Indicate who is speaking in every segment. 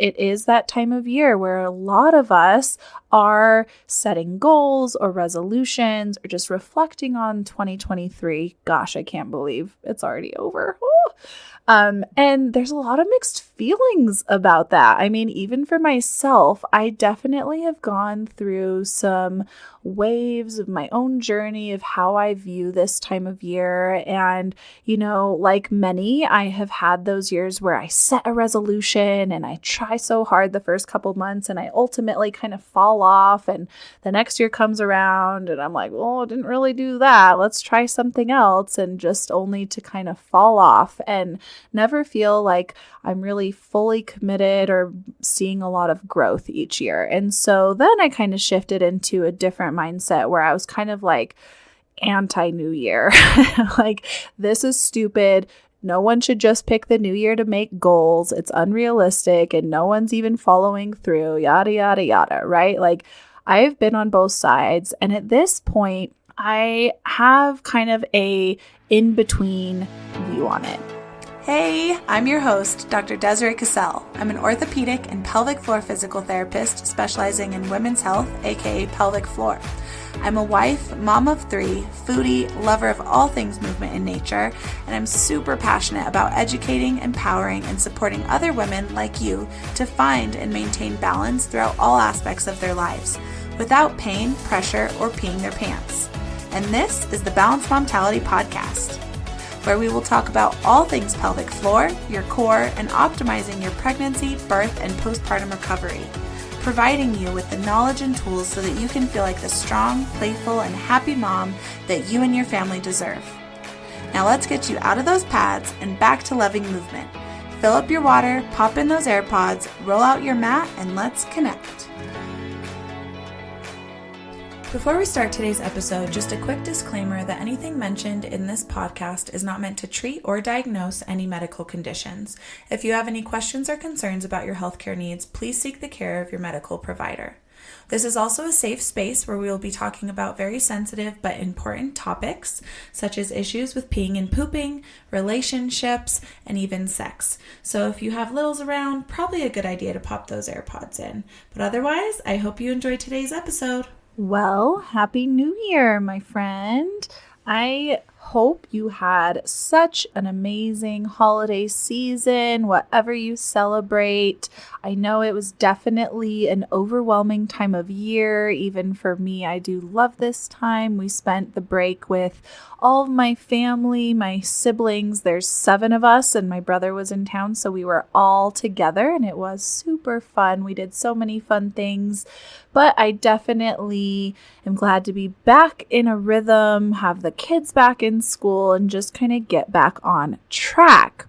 Speaker 1: it is that time of year where a lot of us are setting goals or resolutions or just reflecting on 2023. Gosh, I can't believe it's already over. And there's a lot of mixed feelings about that. I mean, even for myself, I definitely have gone through some waves of my own journey of how I view this time of year. And, like many, I have had those years where I set a resolution and I try so hard the first couple months and I ultimately kind of fall off. And the next year comes around and I'm like, well, I didn't really do that. Let's try something else. And just only to kind of fall off and never feel like I'm really fully committed or seeing a lot of growth each year. And so then I kind of shifted into a different mindset where I was kind of like anti-New Year. Like, this is stupid. No one should just pick the new year to make goals. It's unrealistic and no one's even following through, yada, yada, yada, right? Like, I've been on both sides. And at this point, I have kind of a in-between view on it. Hey, I'm your host, Dr. Desiree Cassell. I'm an orthopedic and pelvic floor physical therapist specializing in women's health, aka pelvic floor. I'm a wife, mom of 3, foodie, lover of all things movement and nature, and I'm super passionate about educating, empowering, and supporting other women like you to find and maintain balance throughout all aspects of their lives, without pain, pressure, or peeing their pants. And this is the Balanced Momtality Podcast, where we will talk about all things pelvic floor, your core, and optimizing your pregnancy, birth, and postpartum recovery, providing you with the knowledge and tools so that you can feel like the strong, playful, and happy mom that you and your family deserve. Now let's get you out of those pads and back to loving movement. Fill up your water, pop in those AirPods, roll out your mat, and let's connect. Before we start today's episode, just a quick disclaimer that anything mentioned in this podcast is not meant to treat or diagnose any medical conditions. If you have any questions or concerns about your healthcare needs, please seek the care of your medical provider. This is also a safe space where we will be talking about very sensitive but important topics, such as issues with peeing and pooping, relationships, and even sex. So if you have littles around, probably a good idea to pop those AirPods in. But otherwise, I hope you enjoyed today's episode. Well, Happy New Year, my friend. I hope you had such an amazing holiday season, whatever you celebrate. I know it was definitely an overwhelming time of year. Even for me, I do love this time. We spent the break with all of my family, my siblings. There's 7 of us, and my brother was in town, so we were all together, and it was super fun. We did so many fun things, but I definitely am glad to be back in a rhythm, have the kids back in school, and just kind of get back on track.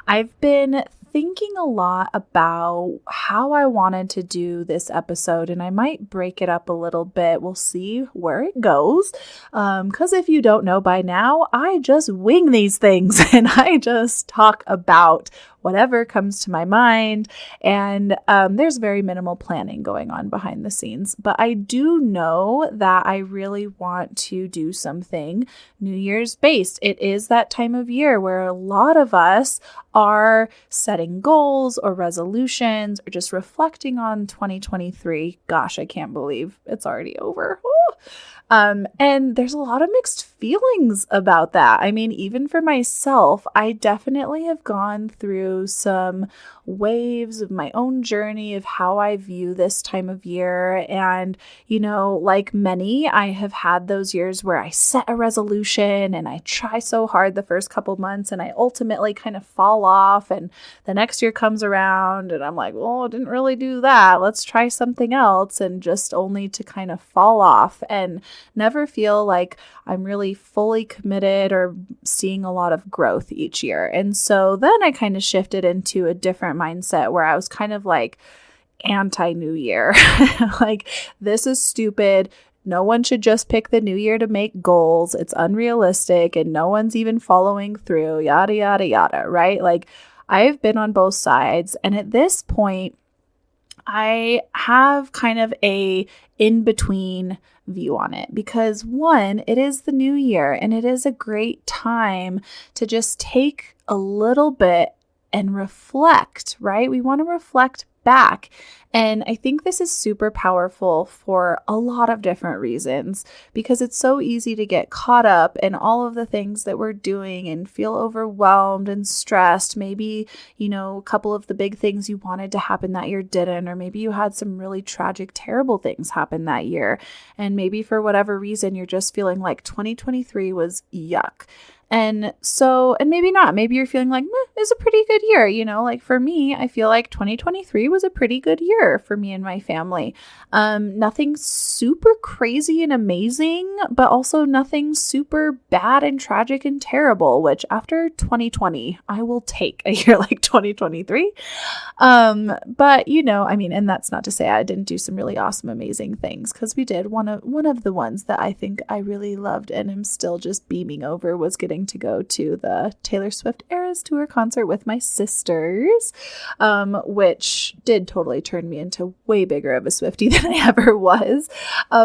Speaker 1: I've been thinking a lot about how I wanted to do this episode, and I might break it up a little bit. We'll see where it goes. Because if you don't know by now, I just wing these things and I just talk about whatever comes to my mind. And there's very minimal planning going on behind the scenes. But I do know that I really want to do something New Year's based. It is that time of year where a lot of us are setting goals or resolutions or just reflecting on 2023. Gosh, I can't believe it's already over. And there's a lot of mixed feelings about that. I mean, even for myself, I definitely have gone through some waves of my own journey of how I view this time of year. And, like many, I have had those years where I set a resolution and I try so hard the first couple months and I ultimately kind of fall off. And the next year comes around and I'm like, well, I didn't really do that. Let's try something else. And just only to kind of fall off and never feel like I'm really fully committed or seeing a lot of growth each year. And so then I kind of shifted into a different mindset where I was kind of like anti-New Year. Like, this is stupid. No one should just pick the new year to make goals. It's unrealistic and no one's even following through, yada, yada, yada, right? Like, I've been on both sides. And at this point, I have kind of a in-between view on it because, one, it is the new year and it is a great time to just take a little bit and reflect, right? We want to reflect back. And I think this is super powerful for a lot of different reasons, because it's so easy to get caught up in all of the things that we're doing and feel overwhelmed and stressed. Maybe, a couple of the big things you wanted to happen that year didn't, or maybe you had some really tragic, terrible things happen that year. And maybe for whatever reason, you're just feeling like 2023 was yuck. And maybe not, maybe you're feeling like, it's a pretty good year. Like for me, I feel like 2023 was a pretty good year for me and my family. Nothing super crazy and amazing, but also nothing super bad and tragic and terrible, which after 2020, I will take a year like 2023. But and that's not to say I didn't do some really awesome, amazing things, because we did. One of the ones that I think I really loved and am still just beaming over was getting to go to the Taylor Swift Eras Tour concert with my sisters, which did totally turn me into way bigger of a Swiftie than I ever was.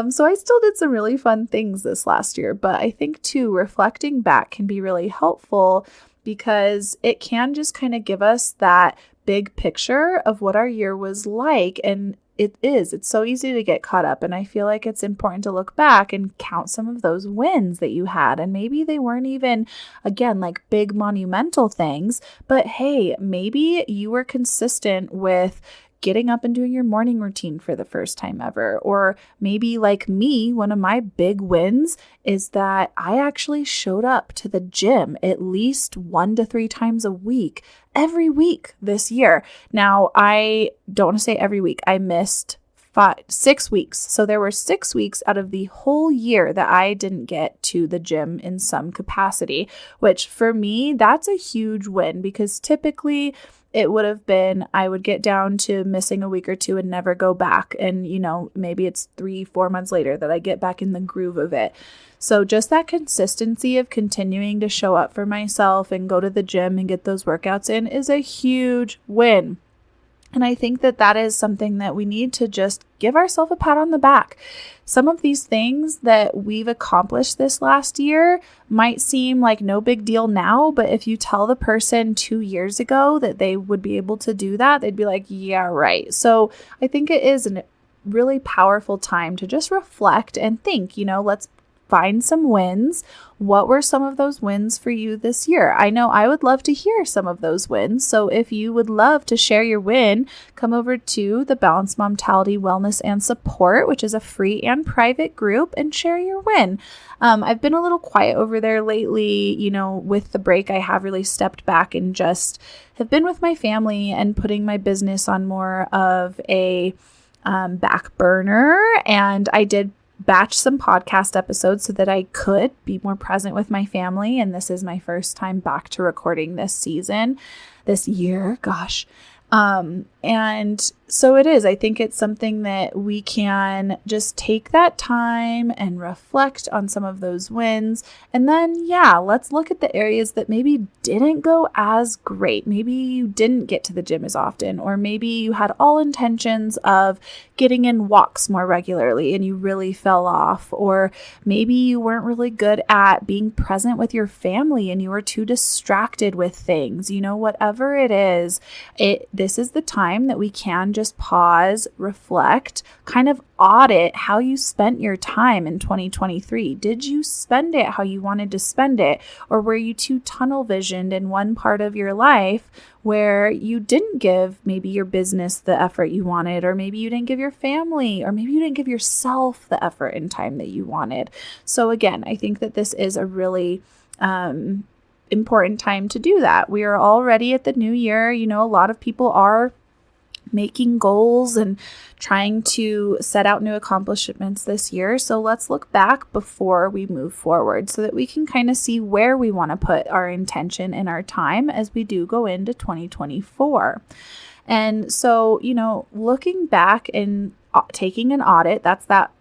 Speaker 1: So I still did some really fun things this last year, but I think too, reflecting back can be really helpful, because it can just kind of give us that big picture of what our year was like. And it's so easy to get caught up. And I feel like it's important to look back and count some of those wins that you had. And maybe they weren't even, again, like big monumental things, but hey, maybe you were consistent with getting up and doing your morning routine for the first time ever. Or maybe like me, one of my big wins is that I actually showed up to the gym at least 1 to 3 times a week, every week this year. Now, I don't want to say every week. I missed 6 weeks. So there were 6 weeks out of the whole year that I didn't get to the gym in some capacity, which for me, that's a huge win, because typically it would have been, I would get down to missing a week or two and never go back. And, maybe it's 3-4 months later that I get back in the groove of it. So just that consistency of continuing to show up for myself and go to the gym and get those workouts in is a huge win. And I think that is something that we need to just give ourselves a pat on the back. Some of these things that we've accomplished this last year might seem like no big deal now, but if you tell the person 2 years ago that they would be able to do that, they'd be like, yeah, right. So I think it is a really powerful time to just reflect and think, let's find some wins. What were some of those wins for you this year? I know I would love to hear some of those wins. So if you would love to share your win, come over to the Balanced Momtality Wellness and Support, which is a free and private group, and share your win. I've been a little quiet over there lately. With the break, I have really stepped back and just have been with my family and putting my business on more of a back burner. And I did batch some podcast episodes so that I could be more present with my family. And this is my first time back to recording this year. Gosh. And so it is. I think it's something that we can just take that time and reflect on some of those wins. And then, let's look at the areas that maybe didn't go as great. Maybe you didn't get to the gym as often, or maybe you had all intentions of getting in walks more regularly and you really fell off, or maybe you weren't really good at being present with your family and you were too distracted with things. Whatever it is, this is the time that we can just pause, reflect, kind of audit how you spent your time in 2023. Did you spend it how you wanted to spend it? Or were you too tunnel visioned in one part of your life where you didn't give maybe your business the effort you wanted, or maybe you didn't give your family, or maybe you didn't give yourself the effort and time that you wanted? So again, I think that this is a really important time to do that. We are already at the new year. A lot of people are making goals and trying to set out new accomplishments this year. So let's look back before we move forward so that we can kind of see where we want to put our intention and our time as we do go into 2024. And so, looking back and taking an audit, that's that,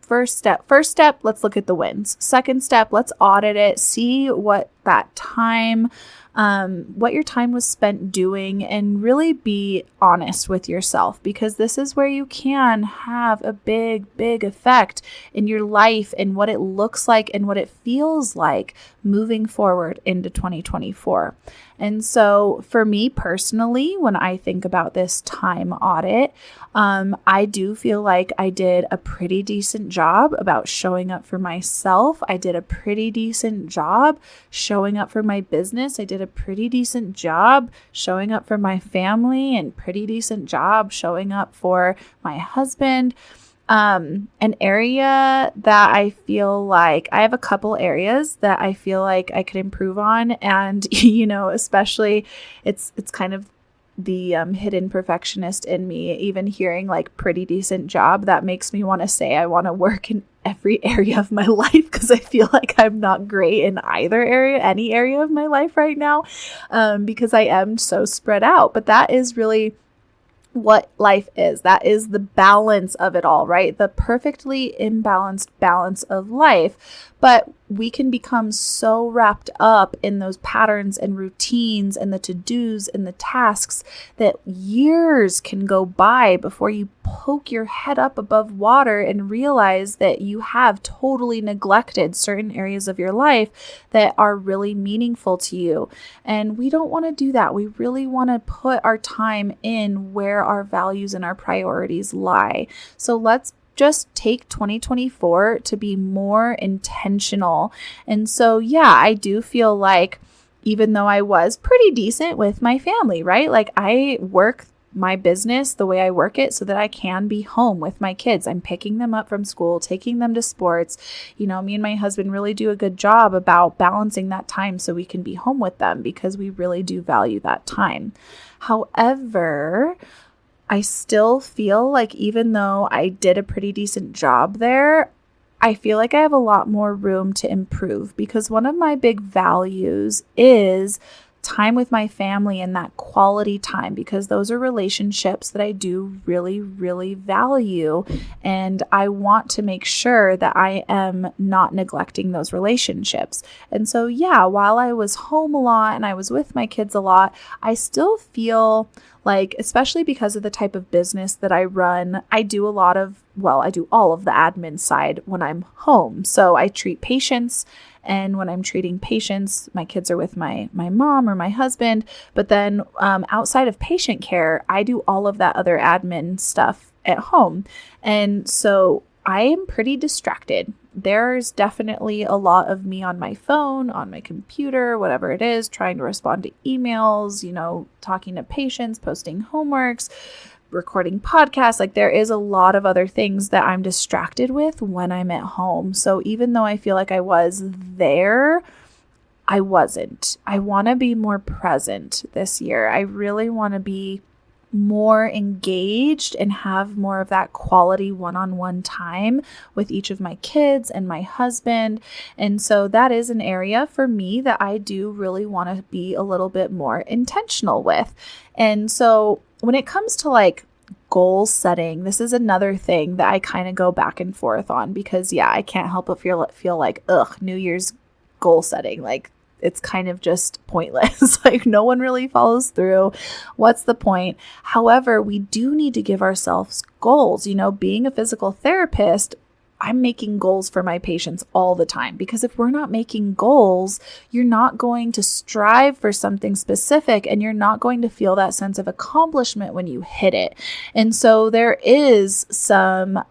Speaker 1: First step, let's look at the wins. Second step, let's audit it, see what that time, what your time was spent doing, and really be honest with yourself, because this is where you can have a big effect in your life and what it looks like and what it feels like moving forward into 2024. And so for me personally, when I think about this time audit, I do feel like I did a pretty decent job about showing up for myself. I did a pretty decent job showing up for my business. I did a pretty decent job showing up for my family, and pretty decent job showing up for my husband. An area that I feel like I have a couple areas that I feel like I could improve on. And, especially it's kind of the hidden perfectionist in me, even hearing like pretty decent job, that makes me want to say I want to work in every area of my life, because I feel like I'm not great in any area of my life right now, because I am so spread out. But that is really what life is. That is the balance of it all, right? The perfectly imbalanced balance of life. But we can become so wrapped up in those patterns and routines and the to-dos and the tasks that years can go by before you poke your head up above water and realize that you have totally neglected certain areas of your life that are really meaningful to you. And we don't want to do that. We really want to put our time in where our values and our priorities lie. So let's just take 2024 to be more intentional. And so, I do feel like even though I was pretty decent with my family, right? Like I work my business the way I work it so that I can be home with my kids. I'm picking them up from school, taking them to sports. Me and my husband really do a good job about balancing that time so we can be home with them, because we really do value that time. However, I still feel like even though I did a pretty decent job there, I feel like I have a lot more room to improve, because one of my big values is time with my family and that quality time, because those are relationships that I do really, really value. And I want to make sure that I am not neglecting those relationships. And so, while I was home a lot and I was with my kids a lot, I still feel like, especially because of the type of business that I run, I do all of the admin side when I'm home. So I treat patients, and when I'm treating patients, my kids are with my mom or my husband. But then outside of patient care, I do all of that other admin stuff at home. And so I am pretty distracted. There's definitely a lot of me on my phone, on my computer, whatever it is, trying to respond to emails, talking to patients, posting homeworks, recording podcasts. Like there is a lot of other things that I'm distracted with when I'm at home. So even though I feel like I was there, I wasn't. I want to be more present this year. I really want to be more engaged and have more of that quality one-on-one time with each of my kids and my husband. And so that is an area for me that I do really want to be a little bit more intentional with. And so when it comes to like goal setting, this is another thing that I kind of go back and forth on, because I can't help but feel like, New Year's goal setting, like it's kind of just pointless. Like no one really follows through. What's the point? However, we do need to give ourselves goals. Being a physical therapist, I'm making goals for my patients all the time, because if we're not making goals, you're not going to strive for something specific, and you're not going to feel that sense of accomplishment when you hit it. And so there is some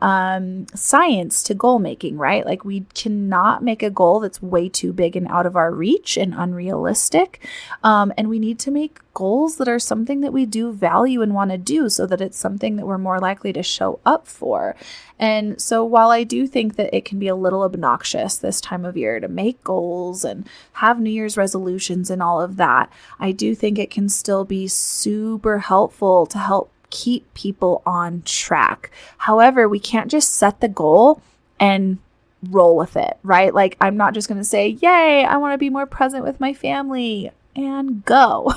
Speaker 1: science to goal making, right? Like we cannot make a goal that's way too big and out of our reach and unrealistic. And we need to make goals that are something that we do value and want to do, so that it's something that we're more likely to show up for. And so while I do think that it can be a little obnoxious this time of year to make goals and have New Year's resolutions and all of that, I do think it can still be super helpful to help keep people on track. However, we can't just set the goal and roll with it, right? Like I'm not just going to say, yay, I want to be more present with my family and go.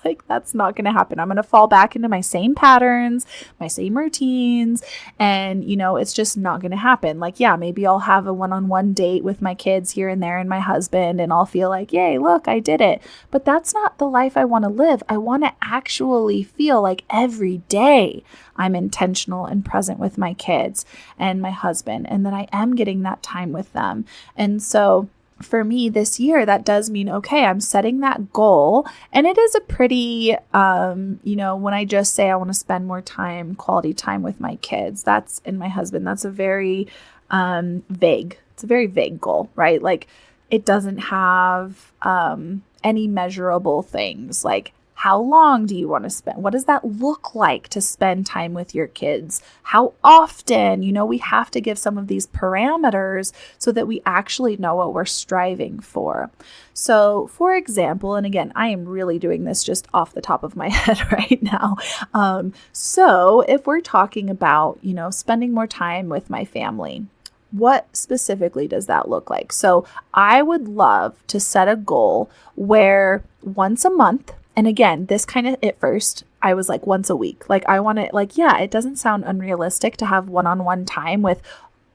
Speaker 1: like, that's not going to happen. I'm going to fall back into my same patterns, my same routines. And, it's just not going to happen. Like, yeah, maybe I'll have a one-on-one date with my kids here and there and my husband, and I'll feel like, yay, look, I did it. But that's not the life I want to live. I want to actually feel like every day I'm intentional and present with my kids and my husband, and that I am getting that time with them. And so for me this year, that does mean, okay, I'm setting that goal. And it is a pretty, when I just say I want to spend more time, quality time with my kids, and my husband, that's a very vague. It's a very vague goal, right? Like, it doesn't have any measurable things. Like, how long do you want to spend? What does that look like to spend time with your kids? How often? We have to give some of these parameters so that we actually know what we're striving for. So, for example, and again, I am really doing this just off the top of my head right now. So if we're talking about, spending more time with my family, what specifically does that look like? So I would love to set a goal where once a month, and again, this kind of, at first, I was like once a week. Like, I want to, it doesn't sound unrealistic to have one-on-one time with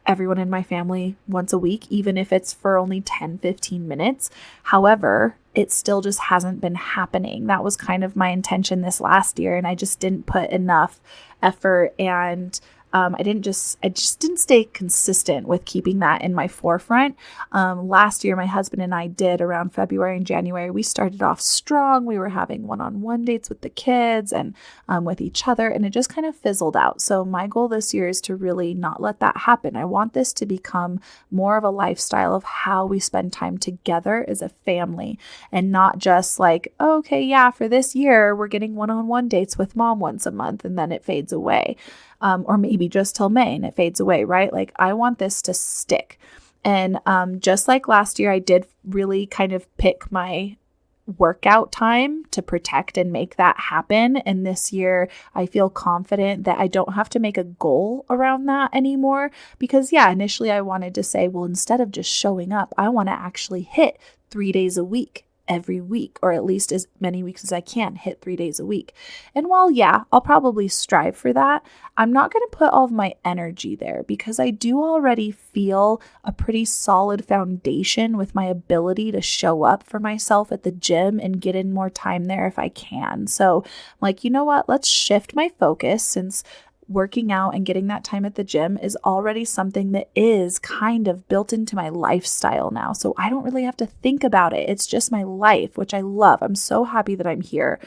Speaker 1: everyone in my family once a week, even if it's for only 10, 15 minutes. However, it still just hasn't been happening. That was kind of my intention this last year, and I just didn't put enough effort and I just didn't stay consistent with keeping that in my forefront. Last year, my husband and I did around February and January. We started off strong. We were having one-on-one dates with the kids and with each other, and it just kind of fizzled out. So my goal this year is to really not let that happen. I want this to become more of a lifestyle of how we spend time together as a family, and not just like, oh, okay, yeah, for this year, we're getting one-on-one dates with mom once a month, and then it fades away. Or maybe just till May and it fades away, right? Like, I want this to stick. And just like last year, I did really kind of pick my workout time to protect and make that happen. And this year, I feel confident that I don't have to make a goal around that anymore. Because initially I wanted to say, well, instead of just showing up, I want to actually hit 3 days a week. Every week, or at least as many weeks as I can, hit 3 days a week. And while, I'll probably strive for that, I'm not going to put all of my energy there, because I do already feel a pretty solid foundation with my ability to show up for myself at the gym and get in more time there if I can. So I'm like, you know what? Let's shift my focus, since working out and getting that time at the gym is already something that is kind of built into my lifestyle now. So I don't really have to think about it. It's just my life, which I love. I'm so happy that I'm here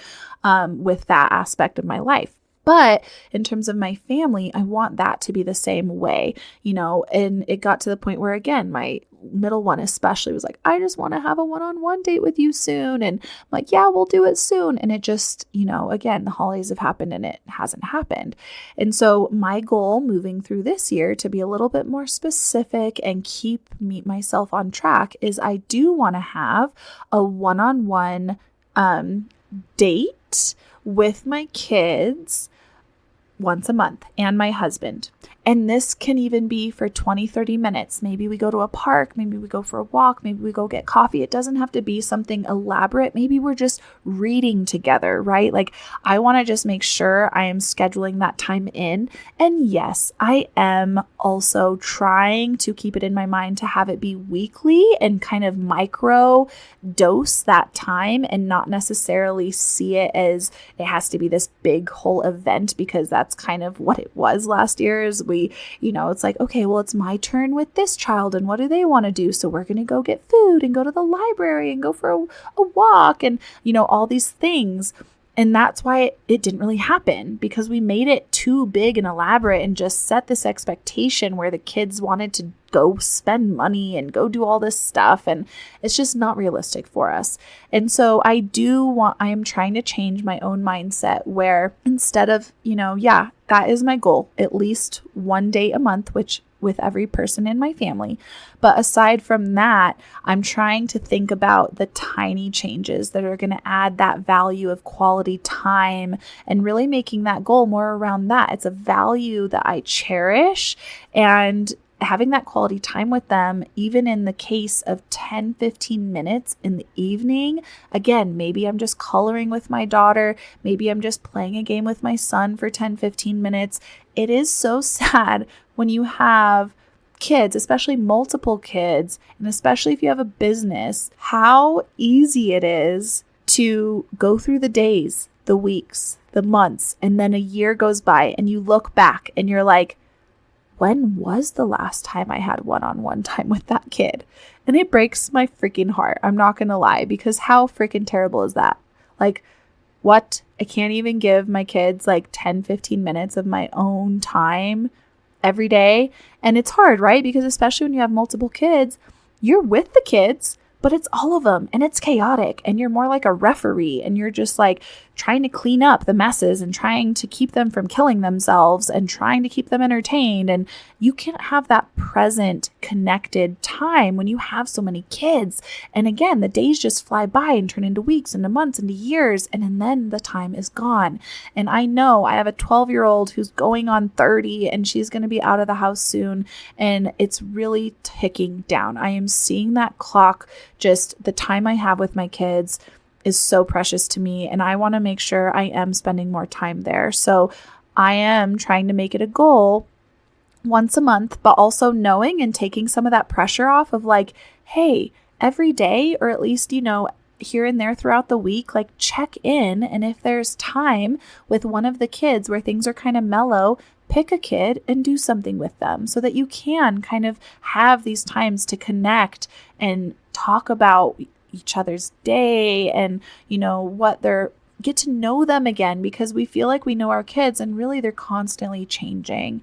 Speaker 1: with that aspect of my life. But in terms of my family, I want that to be the same way, and it got to the point where, again, my middle one especially was like, I just want to have a one-on-one date with you soon. And I'm like, yeah, we'll do it soon. And it just, again, the holidays have happened and it hasn't happened. And so my goal moving through this year, to be a little bit more specific and meet myself on track, is I do want to have a one-on-one date with my kids once a month and my husband. And this can even be for 20, 30 minutes. Maybe we go to a park, maybe we go for a walk, maybe we go get coffee. It doesn't have to be something elaborate. Maybe we're just reading together, right? Like, I want to just make sure I am scheduling that time in. And yes, I am also trying to keep it in my mind to have it be weekly and kind of micro dose that time, and not necessarily see it as it has to be this big whole event, because that's kind of what it was last year. Is it's like, okay, well, it's my turn with this child, and what do they want to do? So we're going to go get food and go to the library and go for a walk and, all these things. And that's why it didn't really happen, because we made it too big and elaborate and just set this expectation where the kids wanted to go spend money and go do all this stuff. And it's just not realistic for us. And so I am trying to change my own mindset, where instead of, that is my goal, at least one day a month, which with every person in my family. But aside from that, I'm trying to think about the tiny changes that are going to add that value of quality time, and really making that goal more around that. It's a value that I cherish, and having that quality time with them, even in the case of 10, 15 minutes in the evening. Again, maybe I'm just coloring with my daughter. Maybe I'm just playing a game with my son for 10, 15 minutes. It is so sad when you have kids, especially multiple kids, and especially if you have a business, how easy it is to go through the days, the weeks, the months, and then a year goes by and you look back and you're like, when was the last time I had one-on-one time with that kid? And it breaks my freaking heart. I'm not going to lie, because how freaking terrible is that? Like, what? I can't even give my kids like 10, 15 minutes of my own time every day. And it's hard, right? Because especially when you have multiple kids, you're with the kids, but it's all of them and it's chaotic and you're more like a referee and you're just like trying to clean up the messes and trying to keep them from killing themselves and trying to keep them entertained. And you can't have that present connected time when you have so many kids. And again, the days just fly by and turn into weeks, into months, into years, and then the time is gone. And I know I have a 12-year-old who's going on 30 and she's going to be out of the house soon. And it's really ticking down. I am seeing that clock, just the time I have with my kids is so precious to me, and I want to make sure I am spending more time there. So I am trying to make it a goal once a month, but also knowing and taking some of that pressure off of like, hey, every day, or at least, here and there throughout the week, like check in. And if there's time with one of the kids where things are kind of mellow, pick a kid and do something with them so that you can kind of have these times to connect and talk about each other's day and, get to know them again, because we feel like we know our kids and really they're constantly changing.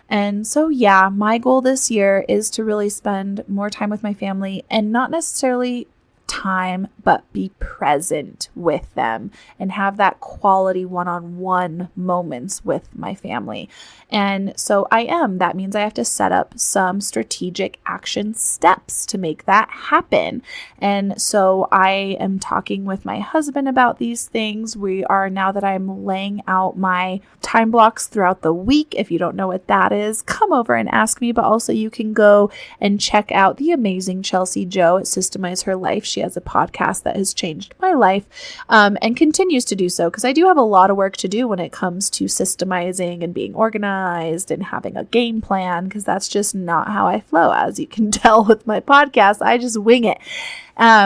Speaker 1: And so, yeah, my goal this year is to really spend more time with my family, and not necessarily time, but be present with them and have that quality one-on-one moments with my family. And so that means I have to set up some strategic action steps to make that happen. And so I am talking with my husband about these things. Now that I'm laying out my time blocks throughout the week. If you don't know what that is, come over and ask me, but also you can go and check out the amazing Chelsea Joe at Systemize Her Life. She has a podcast that has changed my life and continues to do so, because I do have a lot of work to do when it comes to systemizing and being organized and having a game plan, because that's just not how I flow. As you can tell with my podcast, I just wing it,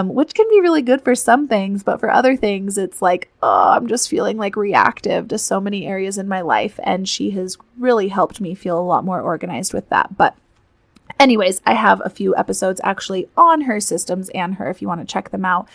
Speaker 1: which can be really good for some things, but for other things, it's like, I'm just feeling like reactive to so many areas in my life. And she has really helped me feel a lot more organized with that. But anyways, I have a few episodes actually on her systems and her if you want to check them out.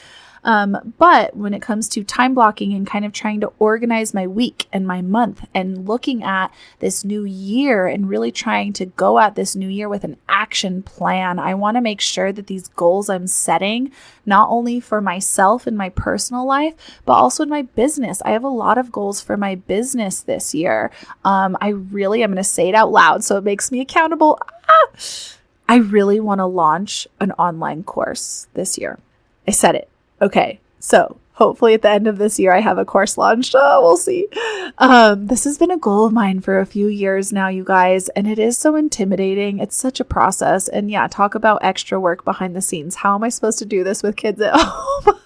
Speaker 1: But when it comes to time blocking and kind of trying to organize my week and my month and looking at this new year and really trying to go at this new year with an action plan, I want to make sure that these goals I'm setting, not only for myself in my personal life, but also in my business. I have a lot of goals for my business this year. I'm going to say it out loud so it makes me accountable. I really want to launch an online course this year. I said it. Okay, so hopefully at the end of this year, I have a course launched. We'll see. This has been a goal of mine for a few years now, you guys, and it is so intimidating. It's such a process. And yeah, talk about extra work behind the scenes. How am I supposed to do this with kids at home?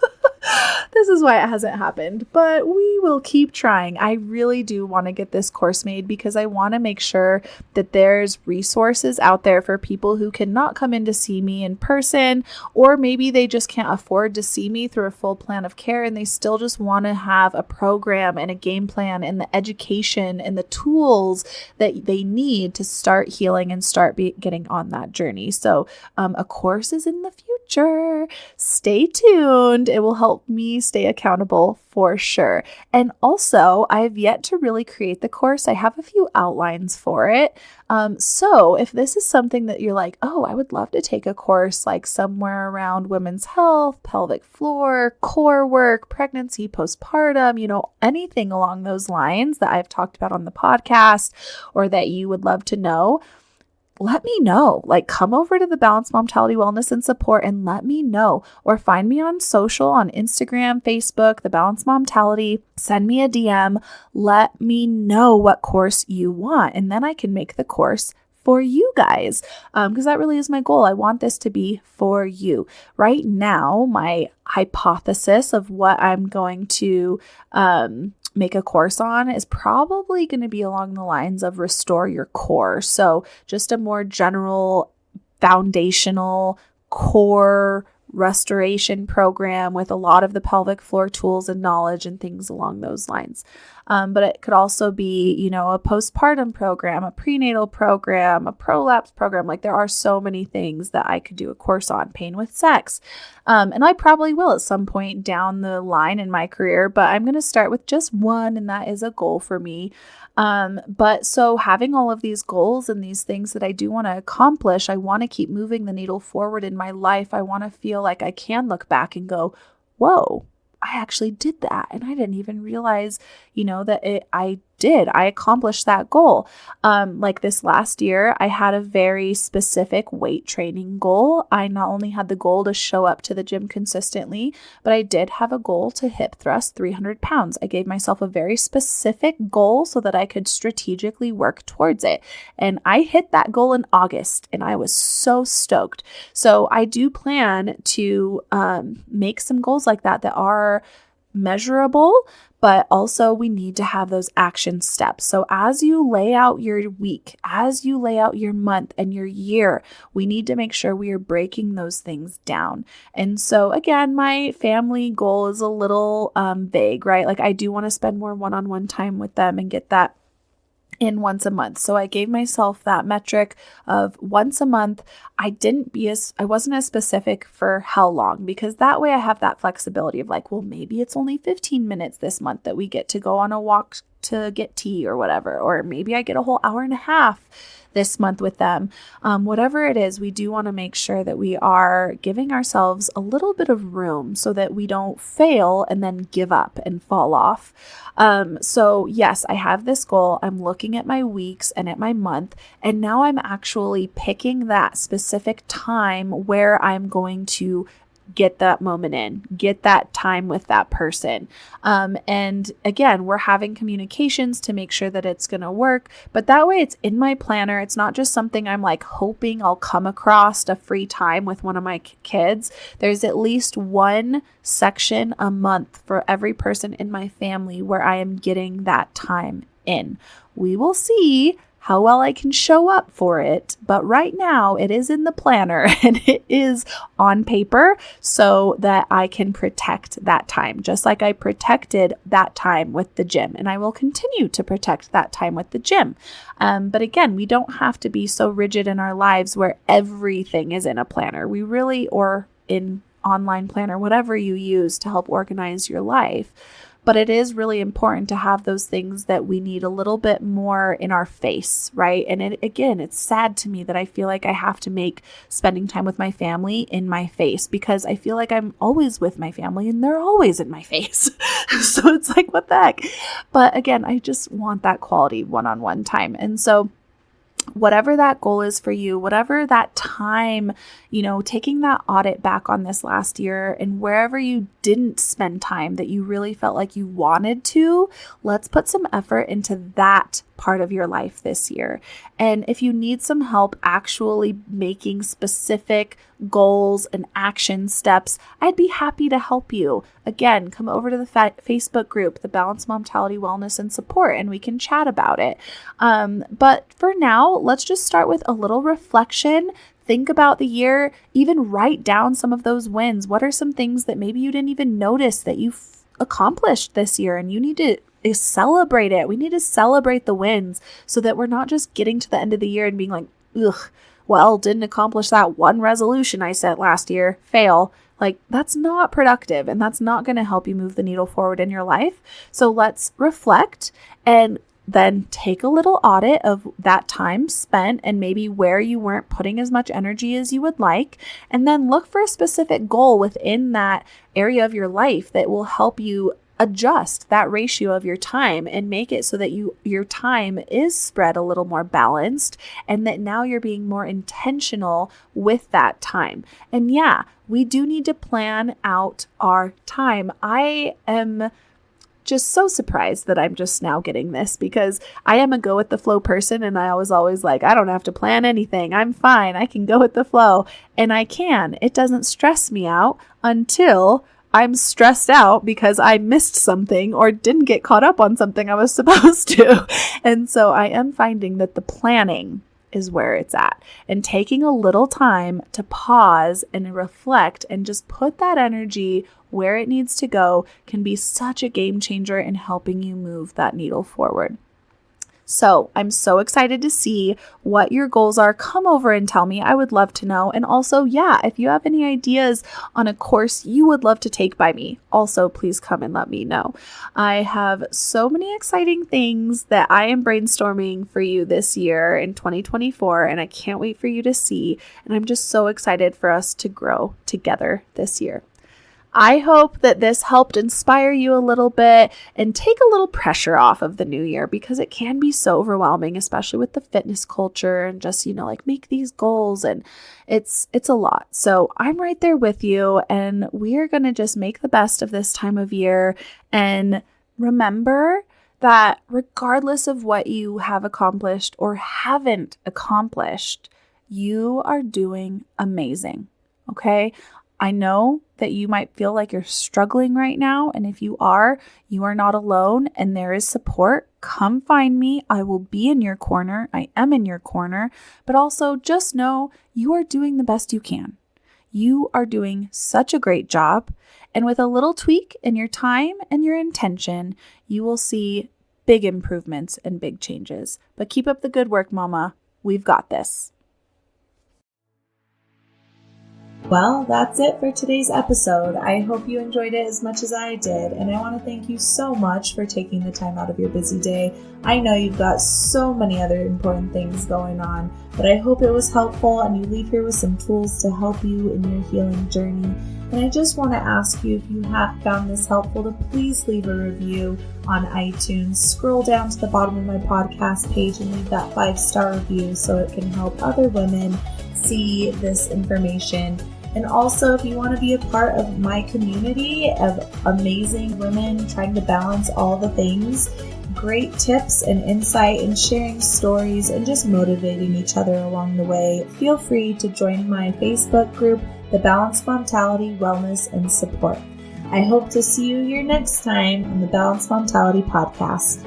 Speaker 1: This is why it hasn't happened, but we will keep trying. I really do want to get this course made because I want to make sure that there's resources out there for people who cannot come in to see me in person, or maybe they just can't afford to see me through a full plan of care and they still just want to have a program and a game plan and the education and the tools that they need to start healing and start getting on that journey. So a course is in the future. Stay tuned. It will help me stay accountable for sure. And also, I have yet to really create the course. I have a few outlines for it. So if this is something that you're like, oh, I would love to take a course like somewhere around women's health, pelvic floor, core work, pregnancy, postpartum, anything along those lines that I've talked about on the podcast or that you would love to know, let me know. Like, come over to the Balanced Momtality Wellness and Support and let me know, or find me on social, on Instagram, Facebook, the Balanced Momtality. Send me a DM. Let me know what course you want, and then I can make the course for you guys, because that really is my goal. I want this to be for you. Right now, my hypothesis of what I'm going to make a course on is probably going to be along the lines of restore your core. So just a more general foundational core restoration program with a lot of the pelvic floor tools and knowledge and things along those lines. But it could also be, a postpartum program, a prenatal program, a prolapse program. Like there are so many things that I could do a course on. Pain with sex. And I probably will at some point down the line in my career, but I'm going to start with just one, and that is a goal for me. But so having all of these goals and these things that I do want to accomplish, I want to keep moving the needle forward in my life. I want to feel like I can look back and go, whoa, I actually did that. And I didn't even realize, that I accomplished that goal. Like this last year, I had a very specific weight training goal. I not only had the goal to show up to the gym consistently, but I did have a goal to hip thrust 300 pounds. I gave myself a very specific goal so that I could strategically work towards it. And I hit that goal in August, and I was so stoked. So I do plan to make some goals like that are measurable, but also we need to have those action steps. So as you lay out your week, as you lay out your month and your year, we need to make sure we are breaking those things down. And so again, my family goal is a little vague, right? Like I do want to spend more one-on-one time with them and get that in once a month. So I gave myself that metric of once a month. I wasn't as specific for how long, because that way I have that flexibility of like, well, maybe it's only 15 minutes this month that we get to go on a walk to get tea or whatever, or maybe I get a whole hour and a half this month with them. Whatever it is, we do want to make sure that we are giving ourselves a little bit of room so that we don't fail and then give up and fall off. So yes, I have this goal. I'm looking at my weeks and at my month, and now I'm actually picking that specific time where I'm going to get that moment in, get that time with that person. And again, we're having communications to make sure that it's going to work, but that way it's in my planner. It's not just something I'm like hoping I'll come across a free time with one of my kids. There's at least one section a month for every person in my family where I am getting that time in. We will see how well I can show up for it. But right now it is in the planner and it is on paper so that I can protect that time, just like I protected that time with the gym. And I will continue to protect that time with the gym. But again, we don't have to be so rigid in our lives where everything is in a planner. We really, or in online planner, whatever you use to help organize your life. But it is really important to have those things that we need a little bit more in our face, right? And it's sad to me that I feel like I have to make spending time with my family in my face, because I feel like I'm always with my family and they're always in my face. So it's like, what the heck? But again, I just want that quality one-on-one time. And so whatever that goal is for you, whatever that time, taking that audit back on this last year, and wherever you didn't spend time that you really felt like you wanted to, let's put some effort into that part of your life this year. And if you need some help actually making specific goals and action steps, I'd be happy to help you. Again, come over to the Facebook group, the Balanced Momtality Wellness and Support, and we can chat about it. But for now, let's just start with a little reflection. Think about the year, even write down some of those wins. What are some things that maybe you didn't even notice that you've accomplished this year, and you need to celebrate it. We need to celebrate the wins so that we're not just getting to the end of the year and being like, ugh, well, didn't accomplish that one resolution I set last year, fail. Like, that's not productive, and that's not going to help you move the needle forward in your life. So let's reflect and then take a little audit of that time spent and maybe where you weren't putting as much energy as you would like. And then look for a specific goal within that area of your life that will help you adjust that ratio of your time and make it so that your time is spread a little more balanced, and that now you're being more intentional with that time. And yeah, we do need to plan out our time. I am
Speaker 2: just so surprised that I'm just now getting this, because I am a go with the flow person, and I was always like, I don't have to plan anything. I'm fine. I can go with the flow. And I can. It doesn't stress me out until I'm stressed out because I missed something or didn't get caught up on something I was supposed to. And so I am finding that the planning is where it's at, and taking a little time to pause and reflect and just put that energy where it needs to go can be such a game changer in helping you move that needle forward. So I'm so excited to see what your goals are. Come over and tell me. I would love to know. And also, if you have any ideas on a course you would love to take by me, also please come and let me know. I have so many exciting things that I am brainstorming for you this year in 2024, and I can't wait for you to see. And I'm just so excited for us to grow together this year. I hope that this helped inspire you a little bit and take a little pressure off of the new year, because it can be so overwhelming, especially with the fitness culture and just, make these goals, and it's a lot. So I'm right there with you, and we are going to just make the best of this time of year. And remember that regardless of what you have accomplished or haven't accomplished, you are doing amazing. Okay? I know that you might feel like you're struggling right now. And if you are not alone, and there is support. Come find me. I will be in your corner. I am in your corner. But also just know you are doing the best you can. You are doing such a great job. And with a little tweak in your time and your intention, you will see big improvements and big changes. But keep up the good work, Mama. We've got this. Well, that's it for today's episode. I hope you enjoyed it as much as I did, and I want to thank you so much for taking the time out of your busy day. I know you've got so many other important things going on, but I hope it was helpful and you leave here with some tools to help you in your healing journey. And I just want to ask you, if you have found this helpful, to please leave a review on iTunes. Scroll down to the bottom of my podcast page and leave that 5-star review so it can help other women see this information. And also, if you want to be a part of my community of amazing women trying to balance all the things, great tips and insight, and sharing stories and just motivating each other along the way, feel free to join my Facebook group, The Balanced Montality, Wellness and Support. I hope to see you here next time on the Balanced Montality Podcast.